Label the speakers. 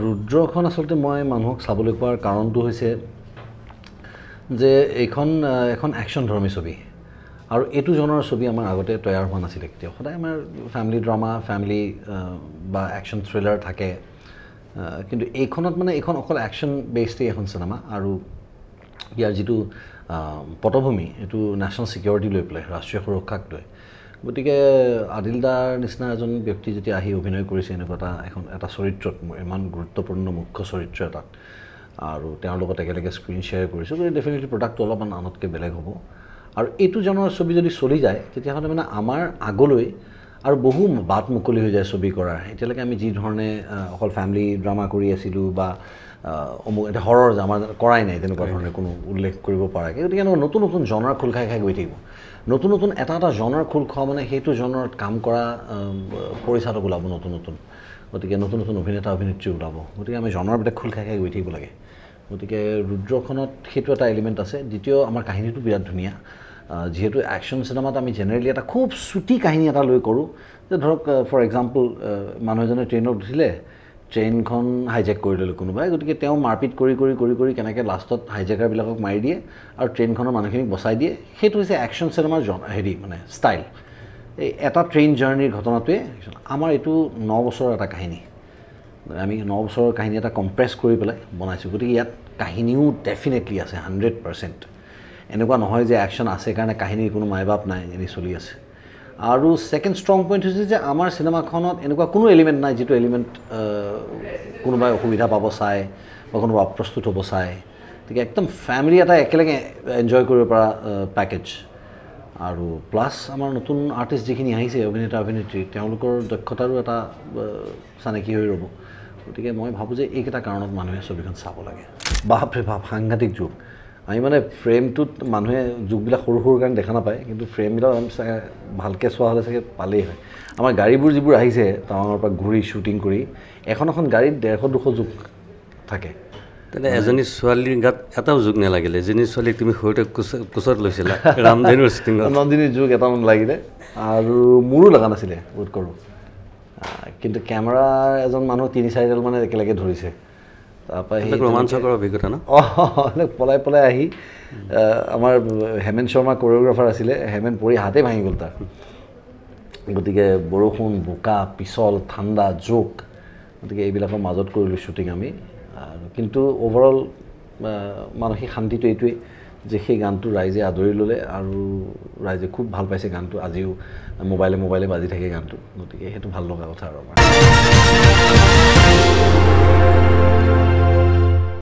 Speaker 1: ৰুদ্ৰখন আচলতে মই মানুহক চাবলৈ কোৱাৰ কাৰণটো হৈছে যে এখন একশ্যন ধৰ্মী ছবি আৰু এইটো জনৰ ছবি আমাৰ আগতে তৈয়াৰ হোৱা নাছিলে কেতিয়াও সদায় আমাৰ ফ্যামিলি ড্ৰামা ফ্যামিলি বা একশ্যন থ্ৰিলাৰ থাকে কিন্তু এইখনত মানে এইখন অকল একশ্যন বেছডেই এখন চিনেমা আৰু ইয়াৰ যিটো পটভূমি এইটো নেশ্যনেল ছিকিউৰিটি লৈ পেলাই ৰাষ্ট্ৰীয় সুৰক্ষাক লৈ গতিকে আদিলদাৰ নিচিনা এজন ব্যক্তি যেতিয়া আহি অভিনয় কৰিছে এনেকুৱা এটা চৰিত্ৰত ইমান গুৰুত্বপূৰ্ণ মুখ্য চৰিত্ৰ এটাত আৰু তেওঁৰ লগত একেলগে স্ক্ৰীন শ্বেয়াৰ কৰিছোঁ গতিকে ডেফিনেটলি প্ৰডাক্টটো অলপমান আনতকৈ বেলেগ হ'ব আৰু এইটো জনৰ ছবি যদি চলি যায় তেতিয়াহ'লে মানে আমাৰ আগলৈ আৰু বহু বাট মুকলি হৈ যায় ছবি কৰাৰ এতিয়ালৈকে আমি যি ধৰণে অকল ফ্যামিলি ড্ৰামা কৰি আছিলোঁ বা এটা হৰৰ আমাৰ কৰাই নাই তেনেকুৱা ধৰণে কোনো উল্লেখ কৰিব পৰাকৈ গতিকে নতুন নতুন জনাৰ খোল খাই গৈ থাকিব নতুন নতুন এটা জনাৰ খোল খোৱা মানে সেইটো জনাৰত কাম কৰা পৰিচালক ওলাব নতুন গতিকে নতুন অভিনেতা অভিনেত্ৰী ওলাব গতিকে আমি জনাৰ ভিতৰত খোল খাই গৈ থাকিব লাগে গতিকে ৰুদ্ৰখনত সেইটো এটা এলিমেণ্ট আছে দ্বিতীয় আমাৰ কাহিনীটো বিৰাট ধুনীয়া যেহেতু একশ্যন চিনেমাত আমি জেনেৰেলি এটা খুব চুটি কাহিনী এটা লৈ কৰোঁ যে ধৰক ফৰ এক্সাম্পল মানুহ এজনে ট্ৰেইনত উঠিলে ট্ৰেইনখন হাইজেক কৰি ল'লে কোনোবাই গতিকে তেওঁ মাৰপিট কৰি কেনেকৈ লাষ্টত হাইজেকাৰবিলাকক মাৰি দিয়ে আৰু ট্ৰেইনখনৰ মানুহখিনিক বচাই দিয়ে সেইটো হৈছে একশ্যন চিনেমাৰ মানে ষ্টাইল এই এটা ট্ৰেইন জাৰ্ণিৰ ঘটনাটোৱে আমাৰ এইটো 9 বছৰৰ এটা কাহিনী আমি 9 বছৰৰ কাহিনী এটা কম্প্ৰেছ কৰি পেলাই বনাইছোঁ গতিকে ইয়াত কাহিনীও ডেফিনেটলি আছে 100% এনেকুৱা নহয় যে একশ্যন আছে কাৰণে কাহিনীৰ কোনো মাইবাপ নাই এনেই চলি আছে আৰু সেকেন্ড ষ্ট্ৰং পইণ্ট হৈছে যে আমাৰ চিনেমাখনত এনেকুৱা কোনো এলিমেণ্ট নাই যিটো এলিমেণ্ট কোনোবাই অসুবিধা পাব চাই বা কোনোবা অপ্ৰস্তুত হ'ব চাই গতিকে একদম ফ্যামিলি এটা একেলগে এনজয় কৰিব পৰা পেকেজ আৰু প্লাছ আমাৰ নতুন আৰ্টিষ্ট যিখিনি আহিছে অভিনেতা অভিনেত্ৰী তেওঁলোকৰ দক্ষতাৰো এটা চানেকি হৈ ৰ'ব গতিকে মই ভাবোঁ যে এইকেইটা কাৰণত মানুহে ছবিখন চাব লাগে বাপৰে বাপ সাংঘাতিক যুগ আমি মানে ফ্ৰেমটোত মানুহে যুগবিলাক সৰু কাৰণে দেখা নাপায় কিন্তু ফ্ৰেমবিলাক আমি ভালকৈ চোৱা হ'লে চাগে পালেই হয় আমাৰ গাড়ীবোৰ যিবোৰ আহিছে টাৱাঙৰ পৰা ঘূৰি শ্বুটিং কৰি এখন গাড়ীত 150-200 যুগ থাকে
Speaker 2: তেনে এজনী ছোৱালীৰ গাত এটাও যুগ নালাগিলে এজনী ছোৱালীক তুমি সৰুতে কোচত লৈছিলা ৰামধেনুৰ শ্বুটিঙত
Speaker 1: নন্দিনীৰ যুগ এটামান লাগিলে আৰু মোৰো লগা নাছিলে বহুত কৰোঁ কিন্তু কেমেৰাৰ এজন মানুহ 3-4ডাল মানে একেলগে ধৰিছে তাৰপৰা সেই
Speaker 2: ৰোমাঞ্চকৰ অভিজ্ঞতা ন
Speaker 1: পলাই আহি আমাৰ হেমেন শৰ্মা কোৰিঅ'গ্ৰাফাৰ আছিলে হেমেন পৰি হাতে ভাঙি গ'ল তাৰ গতিকে বৰষুণ বোকা পিছল ঠাণ্ডা জোক গতিকে এইবিলাকৰ মাজত কৰিলোঁ শ্বুটিং আমি কিন্তু অভাৰঅল মানসিক শান্তিটো এইটোৱেই যে সেই গানটো ৰাইজে আদৰি ল'লে আৰু ৰাইজে খুব ভাল পাইছে গানটো আজিও মোবাইলে বাজি থাকে গানটো গতিকে সেইটো ভাল লগা কথা আৰু আমাৰ